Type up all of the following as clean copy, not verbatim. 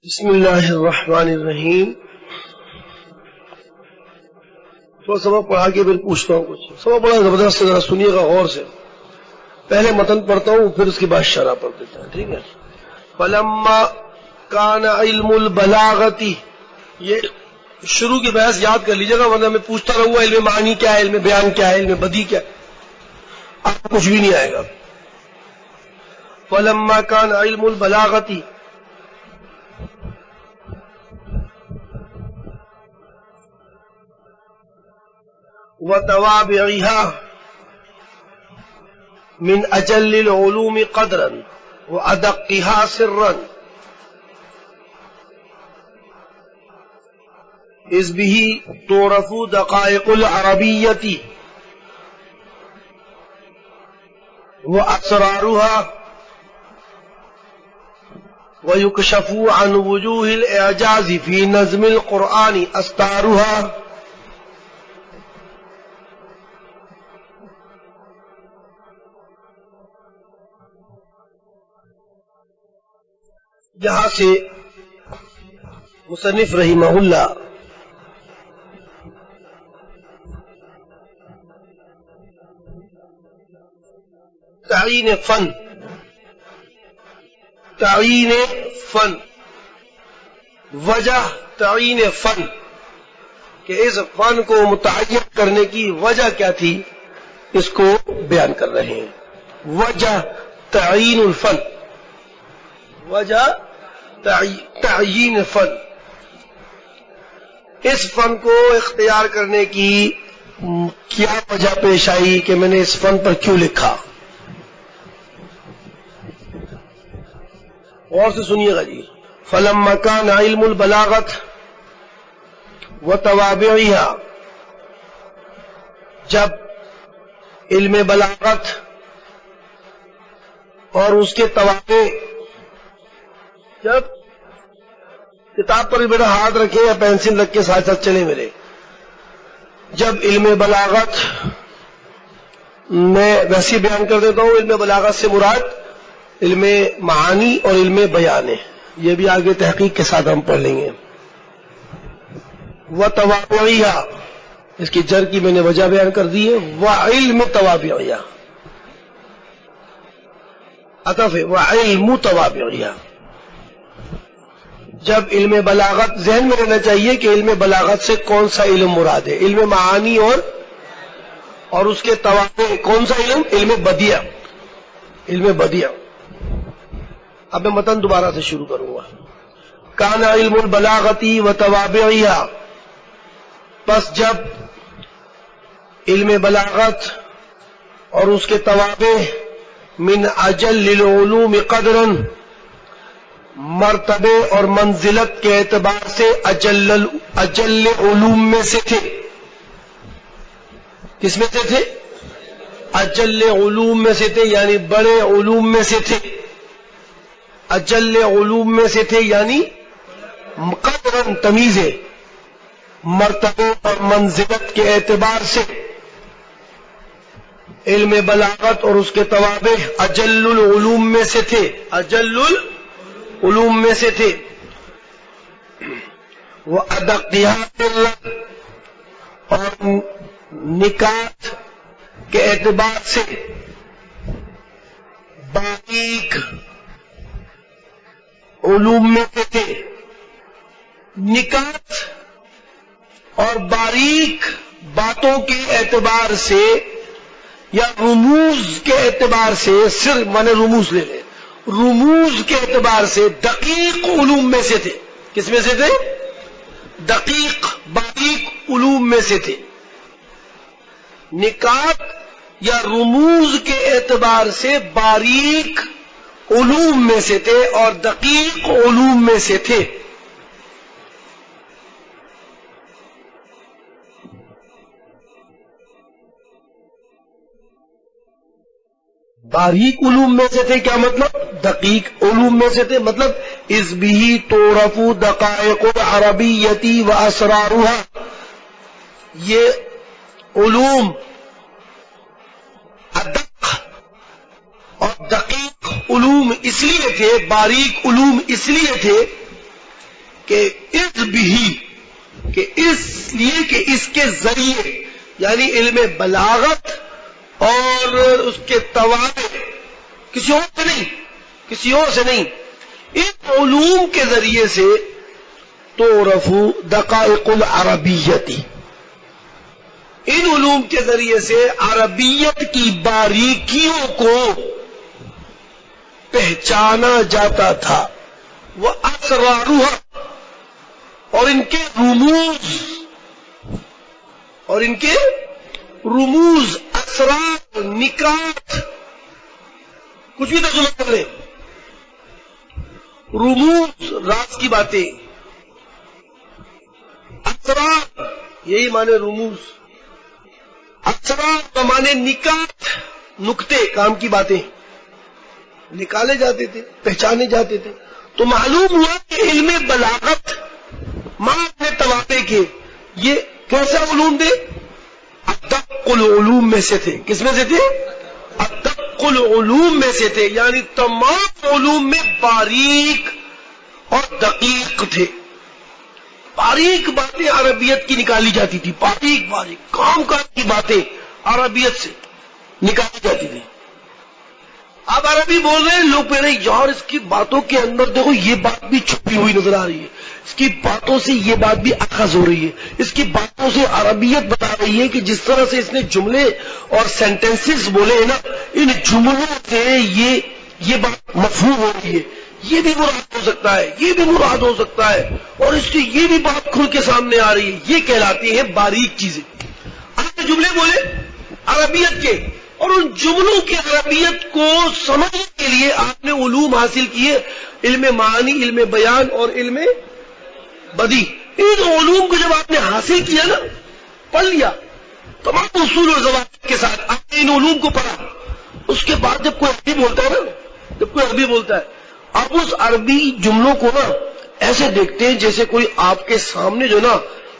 بسم اللہ الرحمن الرحیم. تو سبق پڑھا کے پھر پوچھتا ہوں کچھ. سبق بڑا زبردست ہے، ذرا سنیے گا غور سے. پہلے متن پڑھتا ہوں پھر اس کے بعد شرح پڑھ دیتا ہوں، ٹھیک ہے. فلما کان علم البلاغتی، یہ شروع کی بحث یاد کر لیجیے گا ورنہ میں پوچھتا رہوں گا علم معانی کیا ہے، علم بیان کیا ہے، علم بدیع کیا ہے، آپ کو کچھ بھی نہیں آئے گا. فلما کان علم البلاغتی وتوابعها من أجل العلوم قدرا وأدقها سرا إذ به تعرف دقائق العربية وأسرارها ويكشف عن وجوه الإعجاز في نظم القرآن أستارها. یہاں سے مصنف رحمہ اللہ تعین فن وجہ تعین فن کہ اس فن کو متعین کرنے کی وجہ کیا تھی اس کو بیان کر رہے ہیں. وجہ تعین الفن، وجہ تعین فن، اس فن کو اختیار کرنے کی کیا وجہ پیش آئی کہ میں نے اس فن پر کیوں لکھا. غور سے سنیے گا جی. فلما کان علم البلاغت وتوابعها، جب علم بلاغت اور اس کے توابع، جب کتاب پر بھی میرا ہاتھ رکھیں یا پینسل رکھ کے ساتھ ساتھ چلے میرے، جب علم بلاغت میں ویسے بیان کر دیتا ہوں، علم بلاغت سے مراد علم معانی اور علم بیان ہے، یہ بھی آگے تحقیق کے ساتھ ہم پڑھ لیں گے. وتوابعها، اس کی جر کی میں نے وجہ بیان کر دی ہے. وعلم توابعها، عطف ہے وعلم توابعها. جب علم بلاغت، ذہن میں رہنا چاہیے کہ علم بلاغت سے کون سا علم مراد ہے، علم معانی اور اس کے توابع کون سا علم، علم بدیع، علم بدیع. اب میں متن دوبارہ سے شروع کروں گا. کان علم البلاغتی وتوابعها، پس جب علم بلاغت اور اس کے توابع من اجل العلوم قدرا، مرتبے اور منزلت کے اعتبار سے اجل علوم میں سے تھے. کس میں سے تھے؟ اجل علوم میں سے تھے، یعنی بڑے علوم میں سے تھے. اجل علوم میں سے تھے یعنی قدرن تمیز ہے، مرتبے اور منزلت کے اعتبار سے علم بلاغت اور اس کے توابع اجل العلوم میں سے تھے، اجل علوم میں سے تھے. وہ ادقیات اور نکات کے اعتبار سے باریک علوم میں سے تھے. نکات اور باریک باتوں کے اعتبار سے یا رموز کے اعتبار سے، صرف مانے رموز لے لیں، رموز کے اعتبار سے دقیق علوم میں سے تھے. کس میں سے تھے؟ دقیق باریک علوم میں سے تھے. نکات یا رموز کے اعتبار سے باریک علوم میں سے تھے اور دقیق علوم میں سے تھے. باریک علوم میں سے تھے کیا مطلب؟ دقیق علوم میں سے تھے، مطلب اذ به تعرف دقائق العربیۃ واسرارها. یہ علوم ادق اور دقیق علوم اس لیے تھے، باریک علوم اس لیے تھے کہ اس بھی کہ اس لیے کہ اس کے ذریعے یعنی علم بلاغت اور اس کے توابع کسی اور سے نہیں ان علوم کے ذریعے سے تعرف دقائق العربیت، ان علوم کے ذریعے سے عربیت کی باریکیوں کو پہچانا جاتا تھا، وہ اسرارها اور ان کے رموز اسرار نکات، کچھ بھی ترجمہ کر لیں، رموز راز کی باتیں، اسرار یہی مانے رموز، اسرار کا مانے نکات، نکتے کام کی باتیں نکالے جاتے تھے، پہچانے جاتے تھے۔ تو معلوم ہوا کہ علم بلاغت ماں اپنے توابع کے یہ کیسا علوم تھے؟ ادق العلوم میں سے تھے۔ کس میں سے تھے؟ ادق العلوم میں سے تھے، یعنی تمام علوم میں باریک اور دقیق تھے۔ باریک باتیں عربیت کی نکالی جاتی تھی، باریک کام کی باتیں عربیت سے نکالی جاتی تھی۔ آپ عربی بول رہے ہیں، لوگ کہہ رہے ہیں یار اس کی باتوں کے اندر دیکھو یہ بات بھی چھپی ہوئی نظر آ رہی ہے، اس کی باتوں سے یہ بات بھی اخذ ہو رہی ہے، اس کی باتوں سے عربیت بتا رہی ہے کہ جس طرح سے اس نے جملے اور سینٹینسز بولے ہیں نا، ان جملوں سے یہ بات مفہوم ہو رہی ہے، یہ بھی مراد ہو سکتا ہے، یہ بھی مراد ہو سکتا ہے، اور اس سے یہ بھی بات کھل کے سامنے آ رہی ہے۔ یہ کہلاتی ہیں باریک چیزیں۔ آپ نے جملے بولے عربیت کے، اور ان جملوں کی عربیت کو سمجھنے کے لیے آپ نے علوم حاصل کیے، علم معانی، علم بیان اور علم بدیع۔ ان علوم کو جب آپ نے حاصل کیا نا، پڑھ لیا تمام اصول اور ضوابط کے ساتھ، آپ نے ان علوم کو پڑھا، اس کے بعد جب کوئی عربی بولتا ہے نا، جب کوئی عربی بولتا ہے، آپ اس عربی جملوں کو نا ایسے دیکھتے ہیں جیسے کوئی آپ کے سامنے جو نا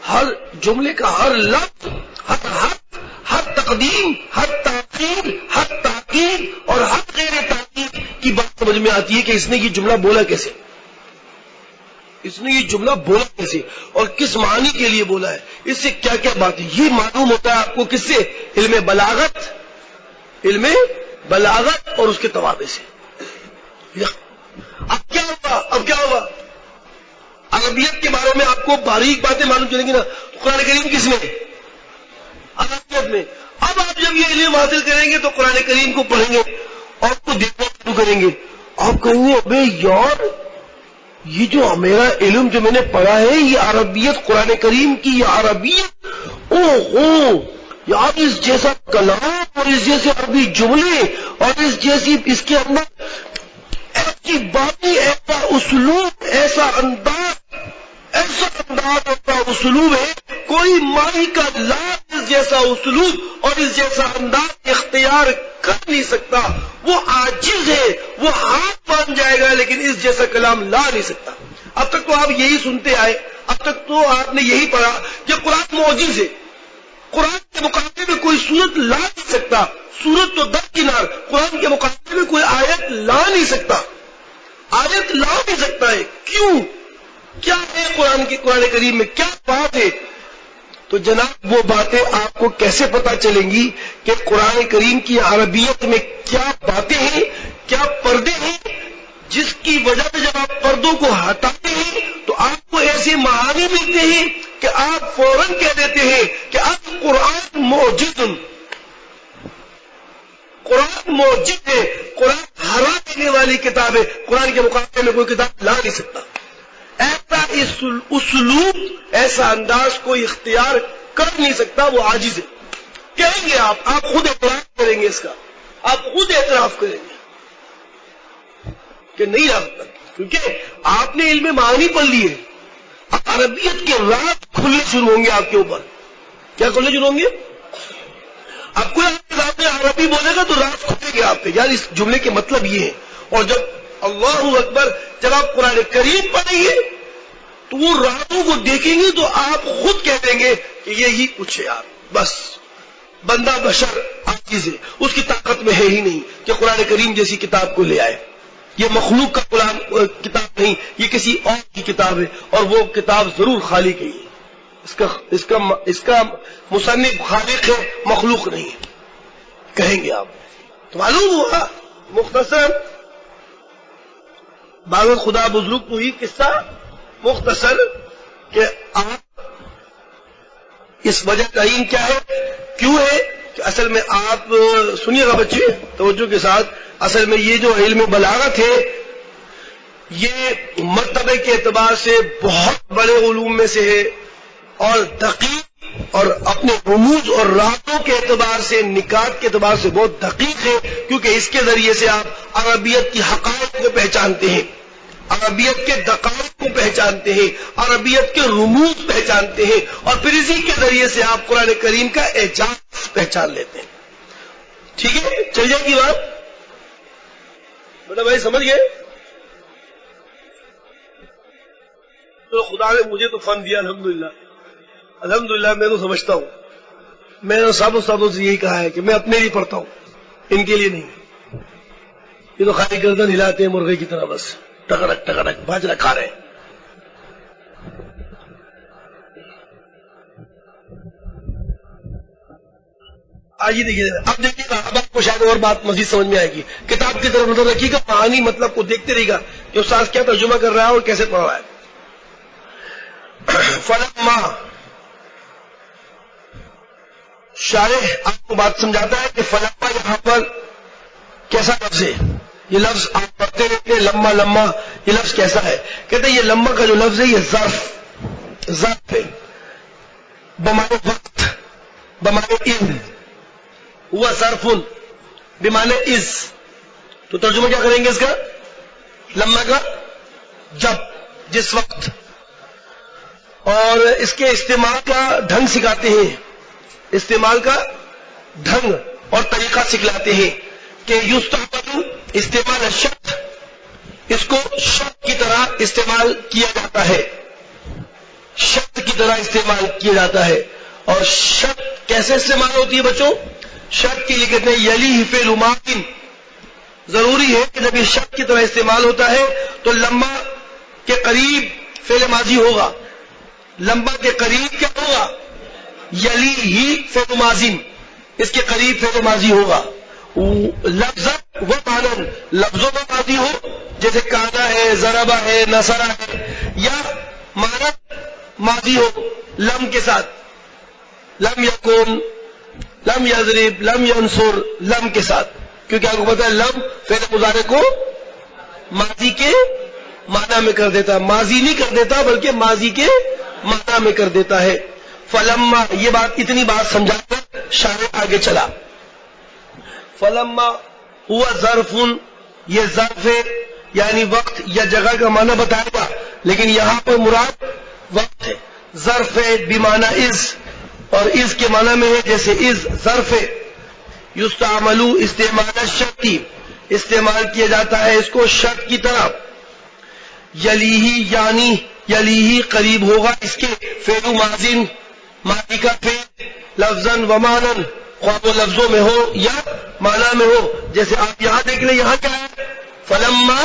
ہر جملے کا ہر لفظ، ہر حرف، ہر تقدیم، ہر تاخیر، ہر تاکید اور ہر غیر تاکید کی بات سمجھ میں آتی ہے کہ اس نے یہ جملہ بولا کیسے، اس نے یہ جملہ بولا کیسے اور کس معنی کے لیے بولا ہے، اس سے کیا کیا بات ہے، یہ معلوم ہوتا ہے آپ کو کس سے؟ علم بلاغت اور اس کے توابع سے۔ اب کیا ہوگا عربیت کے بارے میں آپ کو باریک باتیں معلوم چلیں گی نا، قرآن کریم کس میں؟ عربیت میں۔ اب آپ جب یہ علم حاصل کریں گے تو قرآن کریم کو پڑھیں گے اور اس کو دیکھنا شروع کریں گے، آپ کہیں گے ابے یار یہ جو میرا علم جو میں نے پڑھا ہے یہ عربیت، قرآن کریم کی یہ عربیت، او ہو یار اس جیسا کلام اور اس جیسے عربی جملے اور اس جیسی اس کے اندر ایسی باتیں، ایسا اسلوب، ایسا انداز ایسا اسلوب ہے، کوئی ماہی کا لاکھ اس جیسا اسلوب اور اس جیسا انداز اختیار کر نہیں سکتا، وہ عاجز ہے، وہ ہاتھ مان جائے گا لیکن اس جیسا کلام لا نہیں سکتا۔ اب تک تو آپ یہی سنتے آئے، اب تک تو آپ نے یہی پڑھا کہ قرآن معجز ہے، قرآن کے مقابلے میں کوئی صورت لا نہیں سکتا، صورت تو درکنار، قرآن کے مقابلے میں کوئی آیت لا نہیں سکتا، آیت لا نہیں سکتا ہے۔ کیوں؟ کیا ہے قرآن کریم میں کیا بات ہے؟ تو جناب وہ باتیں آپ کو کیسے پتا چلیں گی کہ قرآن کریم کی عربیت میں کیا باتیں ہیں، کیا پردے ہیں، جس کی وجہ سے جب آپ پردوں کو ہٹاتے ہیں تو آپ کو ایسے معانی ملتے ہیں کہ آپ فوراً کہہ دیتے ہیں کہ اب قرآن معجز، قرآن معجز ہے، قرآن ہرا دینے والی کتاب ہے، قرآن کے مقابلے میں کوئی کتاب لا نہیں سکتا۔ ایسا اسلوب، ایسا انداز کوئی اختیار کر نہیں سکتا، وہ عاجز ہے۔ کہیں گے آپ خود اعتراف کریں گے، اس کا آپ خود اعتراف کریں گے کہ نہیں لا سکتا، کیونکہ آپ نے علم معانی پڑھ لی ہے۔ اب عربیت کے راز کھلنے شروع ہوں گے آپ کے اوپر۔ کیا کھلنے شروع ہوں گے؟ اب کوئی آپ کے سامنے عربی بولے گا تو راز کھلے گے آپ پہ، یار اس جملے کے مطلب یہ ہے۔ اور جب اللہ اکبر، جب آپ قرآن کریم پڑھیں گے تو وہ رازوں کو دیکھیں گے تو آپ خود کہہ دیں گے کہ یہی کچھ ہے یار، بس بندہ بشر عاجز ہے، اس کی طاقت میں ہے ہی نہیں کہ قرآن کریم جیسی کتاب کو لے آئے۔ یہ مخلوق کا کتاب نہیں، یہ کسی اور کی کتاب ہے، اور وہ کتاب ضرور خالق ہے، اس کا مصنف خالق ہے، مخلوق نہیں ہے کہیں گے آپ. تو معلوم ہوا مختصر باغ خدا بزرگ کو ہی قصہ مختصر کہ آپ اس وجہ تعین کیا ہے، کیوں ہے کہ اصل میں آپ سنیے گا بچے توجہ کے ساتھ، اصل میں یہ جو علم بلاغت ہے یہ مرتبے کے اعتبار سے بہت بڑے علوم میں سے ہے، اور دقیق اور اپنے رموز اور راتوں کے اعتبار سے، نکات کے اعتبار سے بہت دقیق ہے، کیونکہ اس کے ذریعے سے آپ عربیت کی حقائق کو پہچانتے ہیں، عربیت کے دقائق کو پہچانتے ہیں، عربیت کے رموز پہچانتے ہیں، اور پھر اسی کے ذریعے سے آپ قرآن کریم کا اعجاز پہچان لیتے ہیں. ٹھیک ہے، چل جائے گی بات بیٹا بھائی، سمجھ گئے؟ تو خدا نے مجھے تو فن دیا الحمدللہ، میں تو سمجھتا ہوں، میں نے سب استادوں سے یہی کہا ہے کہ میں اپنے لیے پڑھتا ہوں، ان کے لیے نہیں. یہ تو خالی گردن ہلاتے ہیں مرغے کی طرح، بس ٹکڑک ٹکڑک باجرا کھا رہے ہیں. آئیے دیکھیے، اب دیکھیے گا، اب آپ کو شاید اور بات مزید سمجھ میں آئے گی. کتاب کی طرف نظر رکھیے گا، معانی مطلب کو دیکھتے رہیے گا کہ استاد کیا ترجمہ کر رہا ہے اور کیسے پڑھ رہا ہے. فلما شارح آپ کو بات سمجھاتا ہے کہ فلما یہاں پر کیسا لفظ ہے. یہ لفظ آپ پڑھتے رہتے ہیں لمبا لمبا، یہ لفظ کیسا ہے؟ کہتے ہیں یہ لمبا کا جو لفظ ہے یہ ظرف ہے، بمعنی وقت، بمعنی اذ، ہوا ظرف بمعنی اذ. تو ترجمہ کیا کریں گے اس کا؟ لمبا کا جب، جس وقت. اور اس کے استعمال کا ڈھنگ سکھاتے ہیں، استعمال کا ڈھنگ اور طریقہ سکھلاتے ہیں کہ یستعمل استعمال الشرط، اس کو شرط کی طرح استعمال کیا جاتا ہے، شرط کی طرح استعمال کیا جاتا ہے. اور شرط کیسے استعمال ہوتی ہے بچوں؟ شرط کے لیے کہتے ہیں یلی فعل ماضی. ضروری ہے کہ جب یہ شرط کی طرح استعمال ہوتا ہے تو لمبا کے قریب فعل ماضی ہوگا. لمبا کے قریب کیا ہوگا؟ یلی ہی فعل ماضی، اس کے قریب فعل ماضی ہوگا. لفظ و معنن، لفظوں میں ماضی ہو جیسے کانا ہے، ضربہ ہے، نصرہ ہے، یا معنن ماضی ہو لم کے ساتھ، لم یکن، لم یضرب، لم ینصر، لم کے ساتھ. کیونکہ آپ کو پتا ہے لم فعل مضارع کو ماضی کے معنی میں کر دیتا، ماضی نہیں کر دیتا بلکہ ماضی کے معنی میں کر دیتا ہے. فلما، یہ بات اتنی بات سمجھا کر شارح آگے چلا. فلما ہوا ظرف، یہ ظرف ہے یعنی وقت یا جگہ کا معنی بتائے گا، لیکن یہاں پر مراد وقت ہے. ظرف ہے بمعنی از، اور از کے معنی میں ہے جیسے از ظرف ہے. یستعمل استعمال الشرطی، استعمال کیا جاتا ہے اس کو شرط کی طرح. یلیہی یعنی یلیہی قریب ہوگا اس کے، فعل ماضی، ماضی کا فعل، لفظاً و معنن، خواہ وہ لفظوں میں ہو یا معنی میں ہو. جیسے آپ یہاں دیکھ لیں، یہاں کیا ہے؟ فلما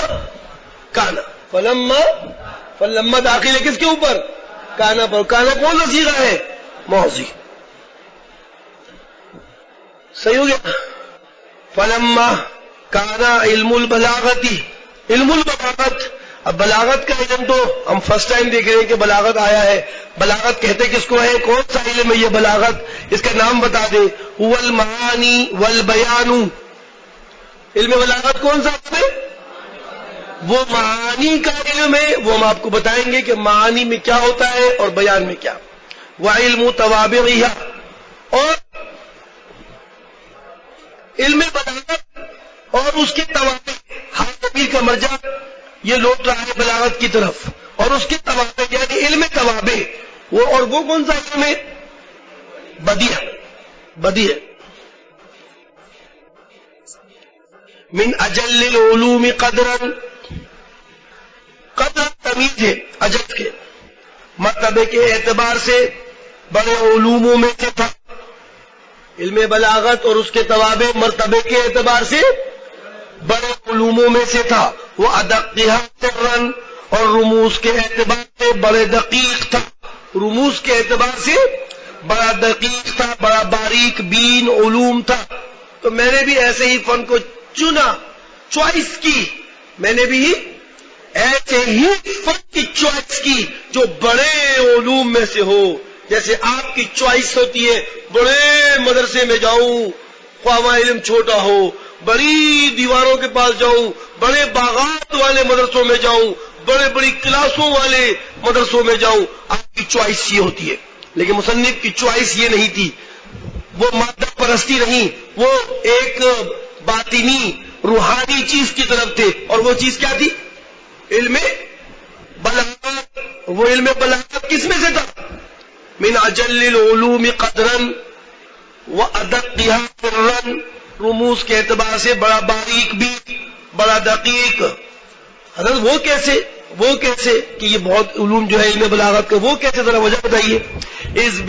کانا، فلما داخل ہے کس کے اوپر؟ کانا پر. کانا کون سا صیغہ ہے؟ ماضی. صحیح ہو گیا؟ فلما کانا علم البلاغتی، علم البلاغت. اب بلاغت کا علم تو ہم فرسٹ ٹائم دیکھ رہے ہیں کہ بلاغت آیا ہے. بلاغت کہتے کس کو ہے؟ کون سا علم ہے یہ بلاغت؟ اس کا نام بتا دے. هو المعانی والبیان. علم بلاغت کون سا ہے؟ وہ معانی کا علم ہے. وہ ہم آپ کو بتائیں گے کہ معانی میں کیا ہوتا ہے اور بیان میں کیا. وعلم توابعها، اور علم بلاغت اور اس کے توابع، ہر ضمیر کا مرجع یہ لوٹ رہا ہے بلاغت کی طرف، اور اس کے توابع یعنی علم توابع. وہ اور وہ کون سا علم ہے؟ بدیع. من اجل العلوم قدرا، قدر تمیز ہے اجل کے مرتبے کے اعتبار سے بڑے علوموں میں سے تھا. علم بلاغت اور اس کے توابع مرتبے کے اعتبار سے بڑے علوموں میں سے تھا، وہ ادقھا سرًا، اور رموز کے اعتبار سے بڑے دقیق تھا، رموز کے اعتبار سے بڑا دقیق تھا، بڑا باریک بین علوم تھا۔ تو میں نے بھی ایسے ہی فن کو چنا، چوائس کی، میں نے بھی ایسے ہی فن کی چوائس کی جو بڑے علوم میں سے ہو۔ جیسے آپ کی چوائس ہوتی ہے بڑے مدرسے میں جاؤں، خواہ علم چھوٹا ہو، بڑی دیواروں کے پاس جاؤں، بڑے باغات والے مدرسوں میں جاؤں، بڑے بڑی کلاسوں والے مدرسوں میں جاؤں، آپ کی چوائس یہ ہوتی ہے۔ لیکن مصنف کی چوائس یہ نہیں تھی، وہ مادہ پرستی نہیں، وہ ایک باطنی روحانی چیز کی طرف تھے، اور وہ چیز کیا تھی؟ علم بلاغت۔ وہ علم بلاغت کس میں سے تھا؟ من اجل العلوم قدرا وادقھا سرًا، رموز کے اعتبار سے بڑا باریک بھی، بڑا دقیق۔ حضرت وہ کیسے کہ یہ بہت علوم جو ہے علم بلاغت کا، وہ کیسے ذرا وجہ بتائیے۔ اس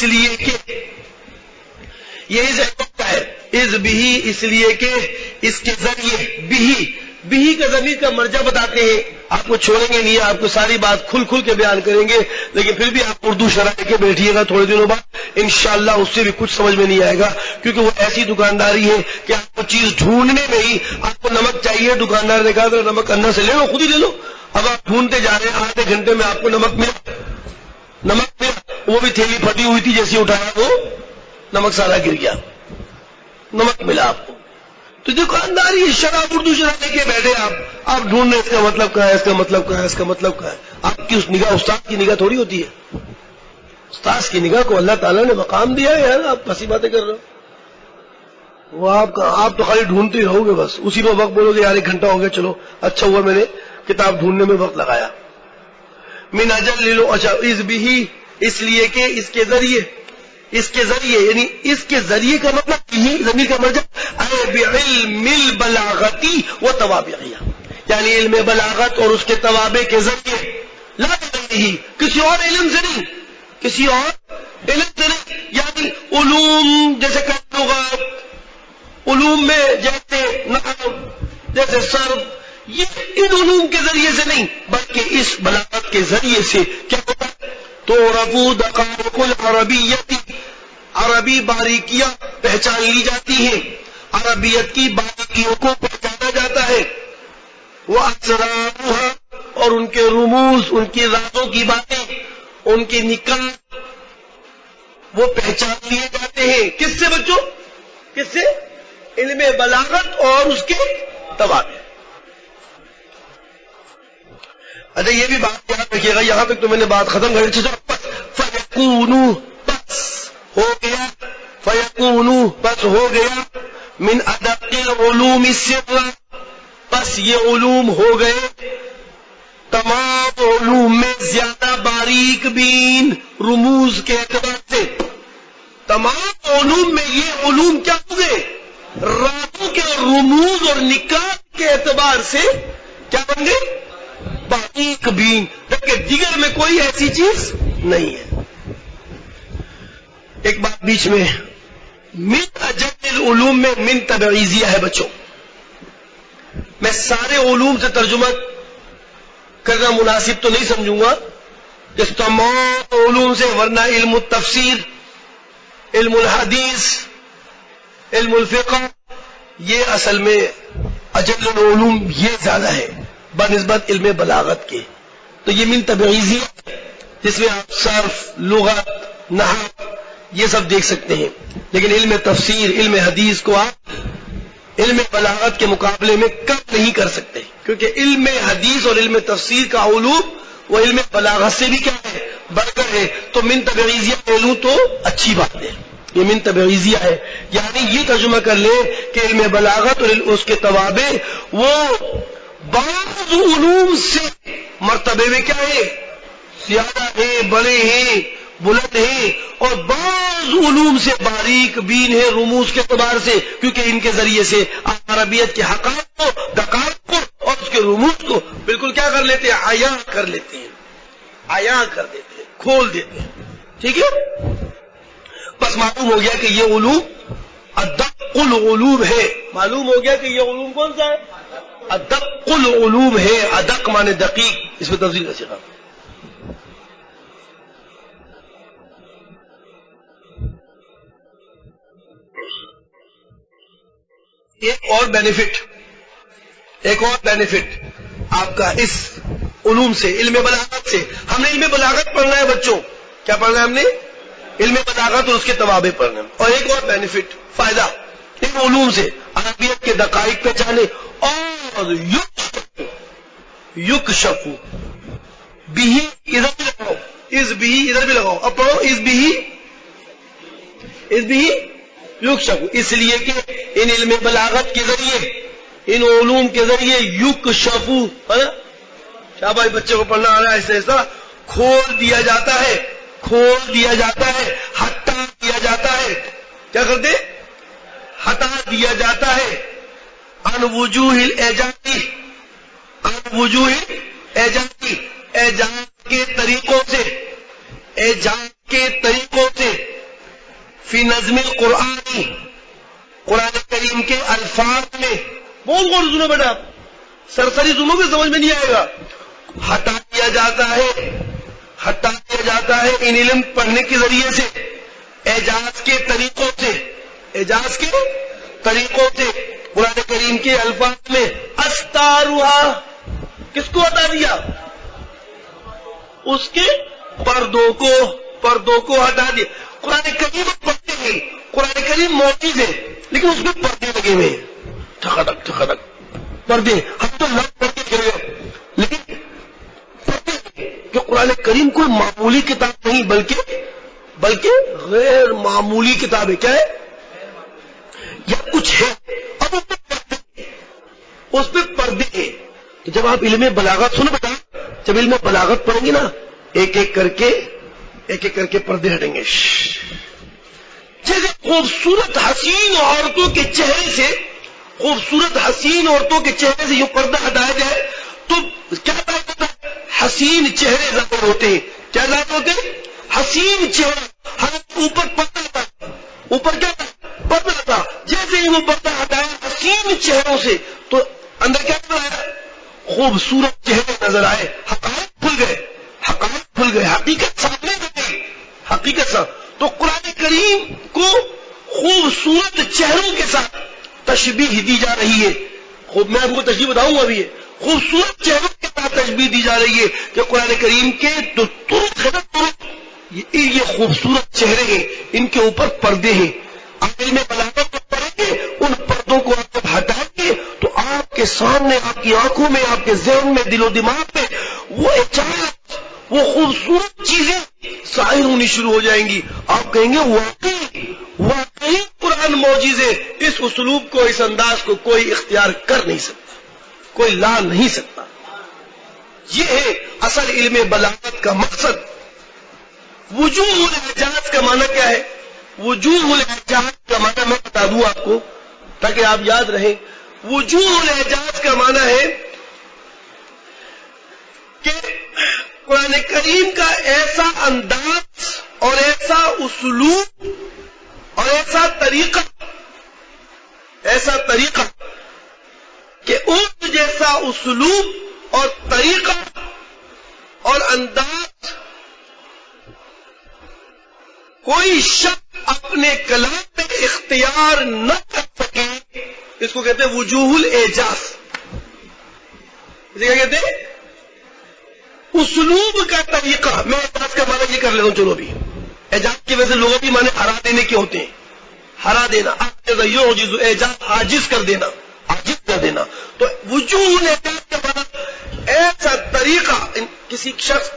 لیے کہ یہ اس لیے کہ اس کے ذریعے بھی کا ضمیر کا مرجع بتاتے ہیں، آپ کو چھوڑیں گے نہیں، آپ کو ساری بات کھل کے بیان کریں گے، لیکن پھر بھی آپ اردو شرح کے بیٹھیے گا تھوڑے دنوں بعد انشاءاللہ اس سے بھی کچھ سمجھ میں نہیں آئے گا، کیونکہ وہ ایسی دکانداری ہے کہ آپ کو چیز ڈھونڈنے میں ہی، آپ کو نمک چاہیے، دکاندار نے کہا کہ نمک اندر سے لے لو، خود ہی لے لو۔ اب آپ ڈھونڈتے جا رہے ہیں، آدھے گھنٹے میں آپ کو نمک ملا، وہ بھی تھیلی پھٹی ہوئی تھی، جیسے اٹھایا وہ نمک سارا گر گیا، نمک ملا آپ کو۔ تو دکانداری شراب اردو شراب لے کے بیٹھے آپ ڈھونڈنے اس کا مطلب کیا ہے، اس کا مطلب کیا ہے، اس کا مطلب کیا ہے۔ آپ کی اس نگاہ استاد کی نگاہ تھوڑی ہوتی ہے، استاد کی نگاہ کو اللہ تعالیٰ نے مقام دیا ہے یار، آپ ایسی باتیں کر رہے ہو۔ وہ آپ تو خالی ڈھونڈتے ہی رہو گے، بس اسی میں وقت بولو گے یار 1 گھنٹہ ہو گیا، چلو اچھا ہوا میں نے کتاب ڈھونڈنے میں وقت لگایا۔ من اجل لے لو، اچھا اس لیے کہ اس کے ذریعے یعنی اس کے ذریعے کا مطلب یہ ضمیر کا مرجع بعلم البلاغتی و توابعہ، یعنی علم بلاغت اور اس کے توابع کے ذریعے، لا بغیرہ، کسی اور علم سے نہیں، کسی اور علم سے نہیں، یعنی علوم جیسے لغات، علوم میں جیسے نحو، جیسے صرف، یہ ان علوم کے ذریعے سے نہیں، بلکہ اس بلاغت کے ذریعے سے کیا ہوتا ہے؟ تو ربو دقائق العربیت، عربی باریکیاں پہچان لی جاتی ہیں، عربیت کی باریکیوں کو پہچانا جاتا ہے، وہ اسرارها، اور ان کے رموز، ان کی رازوں کی باتیں، ان کے نکات وہ پہچان لیے جاتے ہیں۔ کس سے بچوں؟ کس سے؟ علم بلاغت اور اس کے توابع۔ اچھا یہ بھی بات یاد رکھیے گا، یہاں تک تو میں نے بات ختم کر دی۔ فیکونو، بس ہو گیا، فیکونو، بس ہو گیا، من ادق العلوم السرا، بس یہ علوم ہو گئے تمام علوم میں زیادہ باریک بین، رموز کے اعتبار سے تمام علوم میں یہ علوم کیا ہو گئے؟ راتوں کے رموز اور نکات کے اعتبار سے کیا بن گئے؟ باریک بین، جبکہ دیگر میں کوئی ایسی چیز نہیں ہے۔ ایک بات بیچ میں، من اجل العلوم میں من تبعیضیہ ہے بچوں، میں سارے علوم سے ترجمہ کرنا مناسب تو نہیں سمجھوں گا کہ تمام علوم سے، ورنہ علم التفسیر، علم الحدیث، علم الفقہ، یہ اصل میں اجل العلوم یہ زیادہ ہے بنسبت علم بلاغت کے۔ تو یہ من تبعیضیہ جس میں آپ صرف، لغت، نحو یہ سب دیکھ سکتے ہیں، لیکن علم تفسیر، علم حدیث کو آپ علم بلاغت کے مقابلے میں کم نہیں کر سکتے، کیونکہ علم حدیث اور علم تفسیر کا علوم وہ علم بلاغت سے بھی کیا ہے؟ بڑھ کر ہے۔ تو من تبعیضیہ علوم تو اچھی بات ہے، یہ من تبعیضیہ ہے، یعنی یہ ترجمہ کر لیں کہ علم بلاغت اور اس کے توابع وہ بعض علوم سے مرتبے میں کیا ہے؟ زیادہ ہیں، بڑے ہیں، بلند ہیں، اور بعض علوم سے باریک بین ہے رموز کے اعتبار سے، کیونکہ ان کے ذریعے سے آپ عربیت کے حقائق کو، دقائق کو اور اس کے رموز کو بالکل کیا کر لیتے ہیں؟ عیاں کر لیتے ہیں، عیاں کر دیتے ہیں، کھول دیتے ہیں۔ ٹھیک ہے، بس معلوم ہو گیا کہ یہ علوم ادق العلوم ہے، معلوم ہو گیا کہ یہ علوم کون سا ہے؟ ادق العلوم ہے. ادق مانے دقیق. اس میں تفصیل کا سیکھا. ایک اور بینیفٹ آپ کا اس علوم سے، علم بلاغت سے. ہم نے علم بلاغت پڑھنا ہے بچوں. کیا پڑھنا ہے ہم نے؟ علم بلاغت اور اس کے توابع پڑھنا ہے. اور ایک اور بینیفٹ، فائدہ ان علوم سے عربیت کے دقائق پہچانے. اور یکشف بھی ادھر بھی لگاؤ، اس بھی ادھر بھی لگاؤ. اب پڑھو اس بھی یکشف. اس لیے کہ ان علم بلاغت کے ذریعے، ان علوم کے ذریعے یکشف، کیا بھائی بچے کو پڑھنا آ رہا ہے؟ ایسا ایسا کھول دیا جاتا ہے، ہٹا دیا جاتا ہے. کیا کرتے؟ ہٹا دیا جاتا ہے. ان وجوہ الاعجازی، اعجاز کے طریقوں سے فی نظم القرآن، قرآن کریم کے الفاظ میں. بہت غور سنو بیٹا، سرسری سنو گے سمجھ میں نہیں آئے گا. ہٹا دیا جاتا ہے ان علم پڑھنے کے ذریعے سے، اعجاز کے طریقوں سے قرآن کریم کے الفاظ میں. استارھا، کس کو ہٹا دیا؟ اس کے پردوں کو ہٹا دیا. قرآن کریم پڑھتے ہیں، قرآن کریم موجود ہے لیکن اس میں پردے لگے ہوئے ہیں. ٹھکٹک پردے. ہم تو لگ پڑھ کے چلے گئے، لیکن پردے کہ قرآن کریم کوئی معمولی کتاب نہیں بلکہ غیر معمولی کتاب ہے. کیا ہے؟ یا کچھ ہے. اب اس پہ پردے ہیں. تو جب آپ علم بلاغت سنو بیٹا، جب علم بلاغت پڑھیں گے نا، ایک ایک کر کے پردے ہٹیں گے. جیسے خوبصورت حسین عورتوں کے چہرے سے یوں پردہ ہٹایا جائے تو کیا بات ہوتا ہے؟ حسین چہرے ظاہر ہوتے ہیں. کیا ظاہر ہوتے ہیں؟ حسین چہرہ. ہر اوپر پردہ تھا، اوپر کیا تھا؟ پردہ تھا. جیسے ہی وہ پردہ ہٹایا حسین چہروں سے تو اندر کیا نظر آیا؟ خوبصورت چہرے نظر آئے. حقائق کھل گئے، حقیقت سامنے گئی، حقیقت. تو قرآن کریم کو خوبصورت چہروں کے ساتھ تشبیہ دی جا رہی ہے. میں آپ کو تشبیہ بتاؤں گا ابھی. خوبصورت چہروں کے ساتھ تشبیہ دی جا رہی ہے کہ قرآن کریم کے تو یہ خوبصورت چہرے ہیں، ان کے اوپر پردے ہیں. آپ علم بلاغت کو پڑھیں گے، ان پردوں کو آپ جب ہٹائیں گے تو آپ کے سامنے، آپ کی آنکھوں میں، آپ کے ذہن میں، دل و دماغ میں وہ اچانک وہ خوبصورت چیزیں ظاہر ہونی شروع ہو جائیں گی. آپ کہیں گے واقعی قرآن معجز ہے. اس اسلوب کو، اس انداز کو کوئی اختیار کر نہیں سکتا، کوئی لا نہیں سکتا. یہ ہے اصل علم بلاغت کا مقصد. وجوہ الاعجاز کا معنی کیا ہے؟ وجوہ الاعجاز کا معنی میں بتا دوں آپ کو تاکہ آپ یاد رہیں. وجوہ الاعجاز کا معنی ہے کہ قرآن کریم کا ایسا انداز اور ایسا اسلوب اور ایسا طریقہ کہ اس جیسا اسلوب اور طریقہ اور انداز کوئی شخص اپنے کلام میں اختیار نہ کر سکے. اس کو کہتے ہیں وجوہ الاعجاز. اسے کیا کہتے ہیں؟ اسلوب کا طریقہ. میں اعجاز کا معنی یہ کر لیتا ہوں. چلو بھی اعجاز کی وجہ سے لوگوں بھی معنی ہرا دینے کے ہوتے ہیں. ہرا دینا، اعجاز عاجز کر دینا، تو وجوہ الاعجاز کا معنی ایسا طریقہ، کسی شخص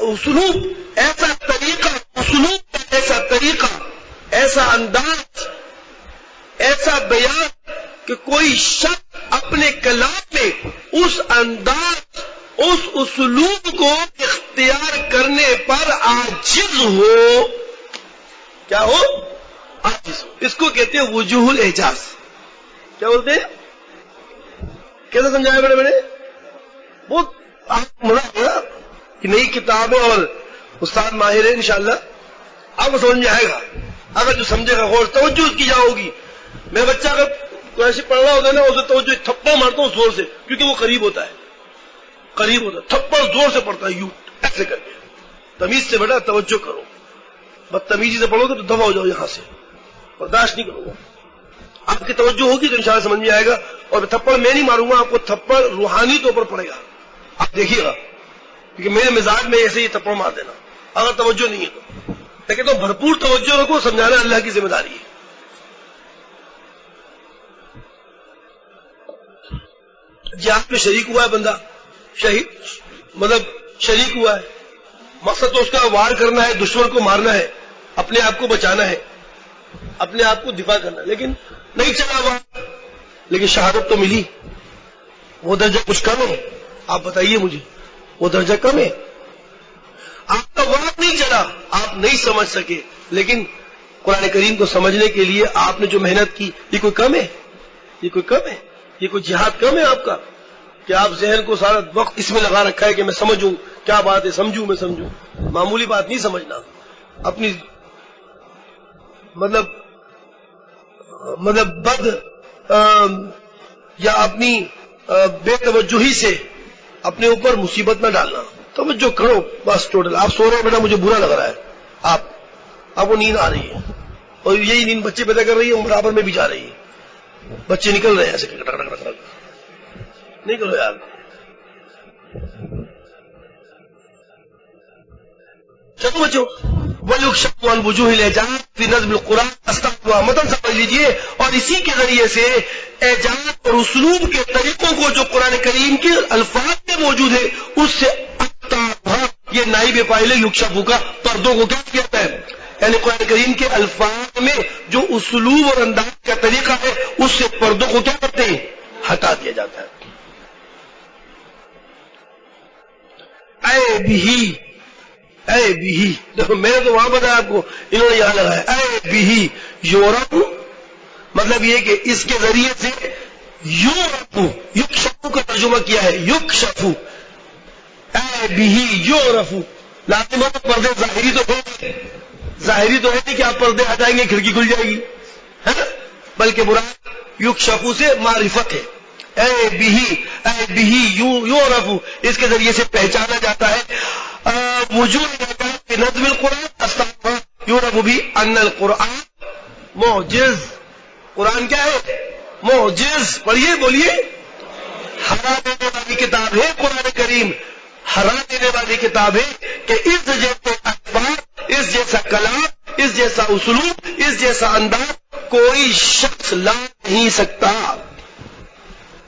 اسلوب، ایسا طریقہ، اسلوب کا ایسا طریقہ، ایسا انداز، ایسا بیان کہ کوئی شخص اپنے کلام میں اس انداز، اس اسلوب کو اختیار کرنے پر عاجز ہو. کیا ہو؟ عاجز ہو. اس کو کہتے ہیں وجوہ الاعجاز. کیا بولتے ہیں؟ کیسے سمجھایا بڑے بہت مزہ آیا کہ نئی کتابیں اور استاد ماہر ہے. انشاءاللہ آپ کو سمجھ میں آئے گا اگر جو سمجھے گا، غور توجہ اس کی جاؤ گی. میں بچہ اگر تو ایسے پڑھ رہا ہوتا ہے نا، اسے توجہ تھپڑ مارتا ہوں زور سے، کیونکہ وہ قریب ہوتا ہے، تھپڑ زور سے پڑتا ہے، یوں ایسے کر کے. تمیز سے بیٹا توجہ کرو، بدتمیزی سے پڑھو گے تو دفع ہو جاؤ یہاں سے، برداشت نہیں کروں گا. آپ کی توجہ ہوگی تو انشاءاللہ سمجھ میں آئے گا. اور تھپڑ میں نہیں ماروں گا، آپ کو تھپڑ روحانی طور پر پڑے گا، آپ دیکھیے گا، کیونکہ میرے مزاج میں ایسے ہی تھپڑ مار دینا اگر توجہ نہیں ہے تو. لیکن تو بھرپور توجہ رکھو، سمجھانا اللہ کی ذمہ داری ہے. جہاد میں شریک ہوا ہے بندہ، شہید مطلب شریک ہوا ہے، مقصد تو اس کا وار کرنا ہے، دشمن کو مارنا ہے، اپنے آپ کو بچانا ہے، اپنے آپ کو دفاع کرنا ہے، لیکن نہیں چلا ہوا، لیکن شہادت تو ملی. وہ درجہ کچھ کم ہے؟ آپ بتائیے مجھے، وہ درجہ کم ہے؟ آپ کا وقت نہیں چلا، آپ نہیں سمجھ سکے، لیکن قرآن کریم کو سمجھنے کے لیے آپ نے جو محنت کی، یہ کوئی کم ہے؟ یہ کوئی کم ہے؟ یہ کوئی جہاد کم ہے آپ کا کہ آپ ذہن کو سارا وقت اس میں لگا رکھا ہے کہ میں سمجھوں کیا بات ہے، سمجھوں میں سمجھوں. معمولی بات نہیں سمجھنا، اپنی مطلب بد یا اپنی بے توجہی سے اپنے اوپر مصیبت نہ ڈالنا. توجہ کرو بس. ٹوٹل آپ سو رہے ہیں بیٹا، مجھے برا لگ رہا ہے، آپ کو نیند آ رہی ہے، اور یہی نیند بچے پیدا کر رہی ہے، برابر میں بھی جا رہی ہے. بچے نکل رہے ہیں ایسے نہیں کرو یار. چلو بچوں، وَيُكْشَفُ عَنْ وُجُوهِ الْإِعْجَازِ فِي نَظْمِ الْقُرْآنِ اسْتَغْفِرُ متن سمجھ لیجئے. اور اسی کے ذریعے سے اعجاز اور اسلوب کے طریقوں کو جو قرآن کریم کے الفاظ میں موجود ہے اس سے یہ نائب فاعل یکشف کا پردوں کو کیا کہتا ہے؟ یعنی قرآن کریم کے الفاظ میں جو اسلوب اور انداز کا طریقہ ہے اس سے پردوں کو کیا کرتے ہیں؟ ہٹا دیا جاتا ہے. اے بھی دیکھو، میں نے تو وہاں بتایا آپ کو، انہوں نے یہاں لگایا اے بھی یورپ، مطلب یہ کہ اس کے ذریعے سے یورپ یکشف کا ترجمہ کیا ہے، یکشف اے بھی یورپ. لازمت پردے ظاہری تو ہے، ظاہری تو ہے نہیں کہ آپ پردے ہٹائیں گے کھڑکی کھل جائے گی، ہے نا، بلکہ مراد یکشف سے معرفت ہے. اے بھی یورپ، اس کے ذریعے سے پہچانا جاتا ہے. وجوہ نظم القرآن استغفر یورپ بھی ان القرآن معجز. قرآن کیا ہے؟ معجز. پڑھیے بولیے. ہرا دینے والی کتاب ہے قرآن کریم، ہرا دینے والی کتاب ہے کہ اس جیسے الفاظ، اس جیسا کلام، اس جیسا اسلوب، اس جیسا انداز کوئی شخص لا نہیں سکتا.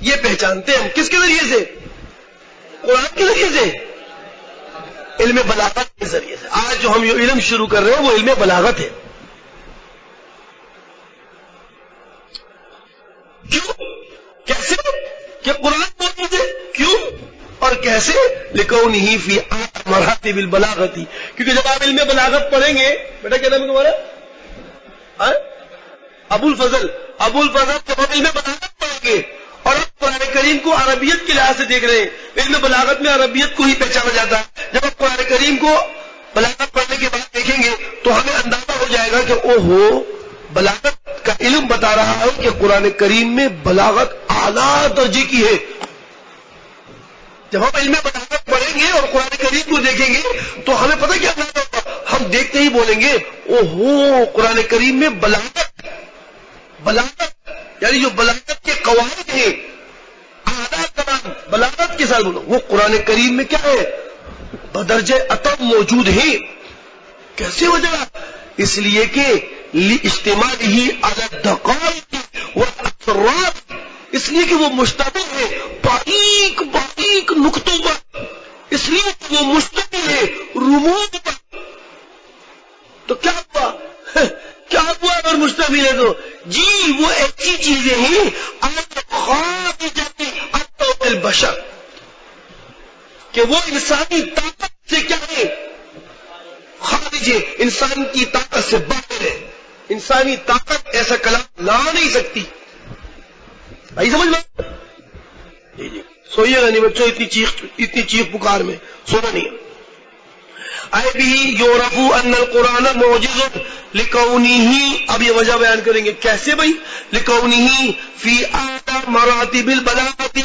یہ پہچانتے ہم کس کے ذریعے سے؟ قرآن کے ذریعے سے، علم بلاغت کے ذریعے سے. آج جو ہم یہ علم شروع کر رہے ہیں وہ علم بلاغت ہے. کیوں؟ کیسے؟ کہ قرآن موجود ہے. کیوں اور کیسے؟ لکونہ فی مراتب البلاغت، کیونکہ جب آپ علم بلاغت پڑھیں گے، بیٹا کیا نام ہے تمہارا؟ ابو الفضل جب آپ علم بلاغت پڑھیں گے اور آپ قرآن کریم کو عربیت کے لحاظ سے دیکھ رہے ہیں، علم بلاغت میں عربیت کو ہی پہچانا جاتا ہے. جب آپ قرآن کریم کو بلاغت پڑھنے کے بعد دیکھیں گے تو ہمیں اندازہ ہو جائے گا کہ اوہو، بلاغت کا علم بتا رہا ہے کہ قرآن کریم میں بلاغت اعلیٰ درجے کی ہے. جب ہم علم بلاغت پڑھیں گے اور قرآن کریم کو دیکھیں گے تو ہمیں پتہ کیا ہوگا؟ ہم دیکھتے ہی بولیں گے اوہو، قرآن کریم میں بلاغت یعنی جو بلاغت کے قواعد ہیں، اعلیٰ تمام بلاغت کے ساتھ بولو، وہ قرآن کریم میں کیا ہے؟ بدرجہ اتم موجود ہے. کیسے وجہ؟ اس لیے کہ لاجتماعہ علی الدقائق والاسرار، اس لیے کہ وہ مشتمل ہے باریک باریک نقطوں پر، اس لیے کہ وہ مشتمل ہے رموز پر. تو کیا ہوا؟ کیا ہوا اگر مشتمل ہے تو؟ جی وہ ایسی چیزیں ہیں البشر کہ وہ انسانی طاقت سے کیا ہے؟ خارج ہے، انسان کی طاقت سے باہر ہے. انسانی طاقت ایسا کلام لا نہیں سکتی. آئی سمجھ میں؟ جی سوئیے گا نہیں بچوں، اتنی چیخ پکار میں سونا نہیں. اے بھی یعرف ان القرآن معجز لکونہ، اب یہ وجہ بیان کریں گے کیسے بھائی، لکونہ فی اعلی مراتب البلاغت،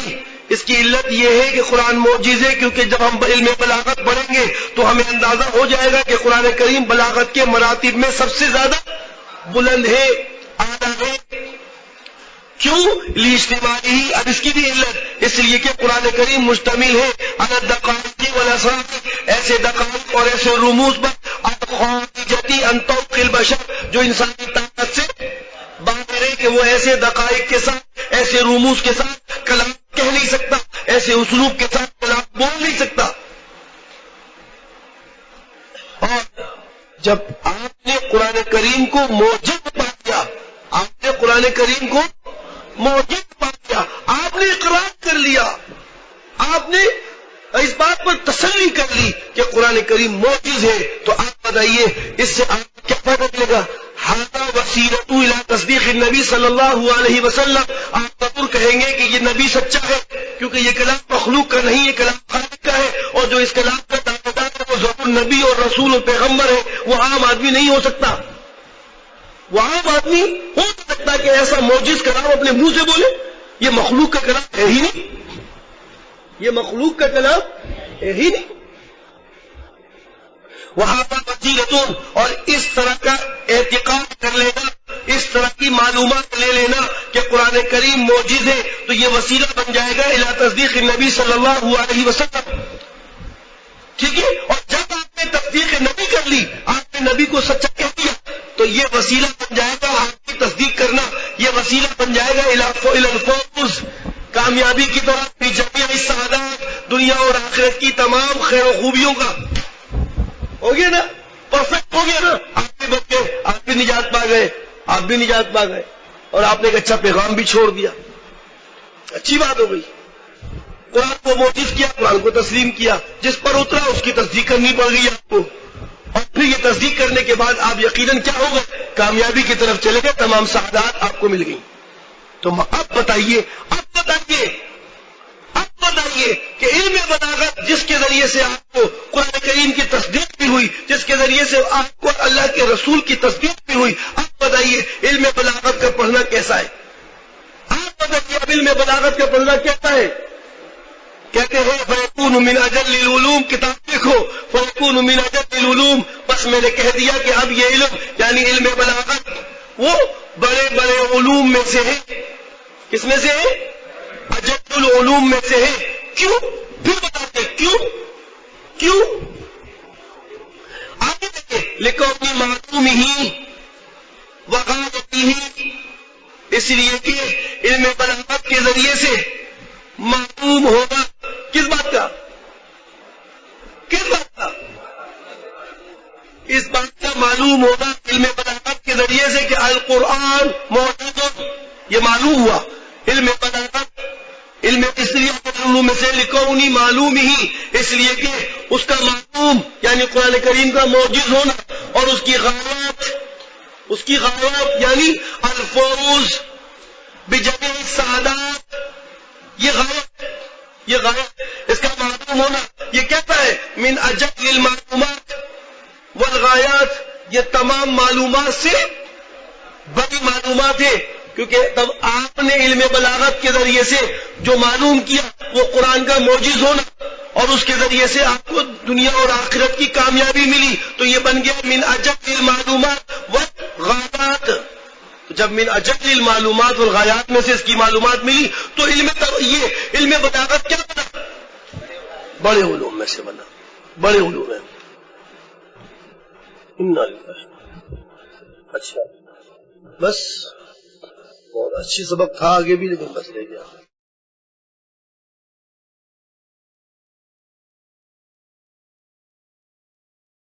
اس کی علت یہ ہے کہ قرآن معجز ہے کیونکہ جب ہم علم بلاغت پڑھیں گے تو ہمیں اندازہ ہو جائے گا کہ قرآن کریم بلاغت کے مراتب میں سب سے زیادہ بلند ہے، اعلیٰ ہے۔ کیوں؟ لاجتماعی، اب اس کی بھی علت اس لیے کہ قرآن کریم مشتمل ہے علی الدقائق والاسرار، ایسے دقائق اور ایسے رموز پر الخارجتی عن طوق البشر، جو انسانی طاقت سے باہر ہے، کہ وہ ایسے دقائق کے ساتھ، ایسے رموز کے ساتھ کلام کہہ نہیں سکتا، ایسے اسلوب کے ساتھ کلام بول نہیں سکتا۔ اور جب آپ نے قرآن کریم کو معجز پا دیا، آپ نے قرآن کریم کو معجز پا دیا، آپ نے اقرار کر لیا، آپ نے اس بات پر تسلی کر لی کہ قرآن کریم معجز ہے، تو آپ بتائیے اس سے آپ کو کیا فائدہ ملے گا؟ ھذا وسیلۃ الی تصدیق النبی صلی اللہ علیہ وسلم، آپ ضرور کہیں گے کہ یہ نبی سچا ہے، کیونکہ یہ کلام مخلوق کا نہیں، یہ کلام خالق کا ہے، اور جو اس کلام کا دعویٰ ہے وہ ضرور نبی اور رسول اور پیغمبر ہے، وہ عام آدمی نہیں ہو سکتا۔ وہ عام آدمی ہو سکتا کہ ایسا معجز کلام اپنے منہ سے بولے؟ یہ مخلوق کا کلام ہے ہی نہیں، یہ مخلوق کا کلام ہے ہی نہیں۔ وہاں پر وسیلتون، اور اس طرح کا اعتقاد کر لینا، اس طرح کی معلومات لے لینا کہ قرآن کریم معجز ہے، تو یہ وسیلہ بن جائے گا الی تصدیق النبی صلی اللہ علیہ وسلم، ٹھیک ہے؟ اور جب آپ نے تصدیق نبی کر لی، آپ نے نبی کو سچا کہہ دیا، تو یہ وسیلہ بن جائے گا آپ کی تصدیق کرنا، یہ وسیلہ بن جائے گا الی الفوز، کامیابی کی طرف، فی جمیع السعادات، دنیا اور آخرت کی تمام خیر و خوبیوں کا۔ ہو گیا نا؟ پرفیکٹ ہو گیا نا؟ آپ بھی بچ گئے، آپ بھی نجات پا گئے، آپ بھی نجات پا گئے، اور آپ نے ایک اچھا پیغام بھی چھوڑ دیا، اچھی بات ہو گئی۔ قرآن کو معجز کیا، قرآن کو تسلیم کیا، جس پر اترا اس کی تصدیق کرنی پڑ گئی آپ کو، اور پھر یہ تصدیق کرنے کے بعد آپ یقیناً کیا ہوگا؟ کامیابی کی طرف چلے گئے، تمام سعادات آپ کو مل گئی۔ تو اب بتائیے کہ علم بلاغت جس کے ذریعے سے آپ کو قرآن کریم کی تصدیق بھی ہوئی، جس کے ذریعے سے آپ کو اللہ کے رسول کی تصدیق بھی ہوئی، اب بتائیے علم بلاغت کا پڑھنا کیسا ہے؟ آپ بتائیے اب علم بلاغت کا پڑھنا کیسا ہے؟ کہتے ہیں فیکون من اجل العلوم، کتاب دیکھو، فیکون من اجل العلوم، بس میں نے کہہ دیا کہ اب یہ علم یعنی علم بلاغت وہ بڑے بڑے علوم میں سے ہے۔ کس میں سے ہے؟ اجل العلوم میں سے ہے۔ کیوں؟ پھر بتاتے کیوں؟ آگے دیکھیں، لکونی معلوم ہی وغایتی ہی، اس لیے کہ علم بلاغت کے ذریعے سے معلوم ہوگا کس بات کا؟ اس بات کا معلوم ہوگا علم بلاغت کے ذریعے سے کہ القرآن معجز، یہ معلوم ہوا۔ علم بلاغت علم اس لیے علوم میں سے لکونی معلوم ہی، اس لیے کہ اس کا معلوم یعنی قرآن کریم کا معجز ہونا، اور اس کی غایات یعنی الفوز بجمیع السعادات، یہ غایت اس کا معلوم ہونا، یہ کہتا ہے من اجل المعلومات والغایات، یہ تمام معلومات سے بڑی معلومات ہے، کیونکہ تب آپ نے علم بلاغت کے ذریعے سے جو معلوم کیا وہ قرآن کا معجز ہونا، اور اس کے ذریعے سے آپ کو دنیا اور آخرت کی کامیابی ملی، تو یہ بن گیا من اجل المعلومات والغایات۔ جب من اجل المعلومات والغایات میں سے اس کی معلومات ملی تو یہ علم بلاغت کیا بنا؟ بڑے علوم میں سے بنا، بڑے علوم ہے۔ اچھا بس بہت اچھی سبق تھا، آگے بھی لیکن بس رہ گیا۔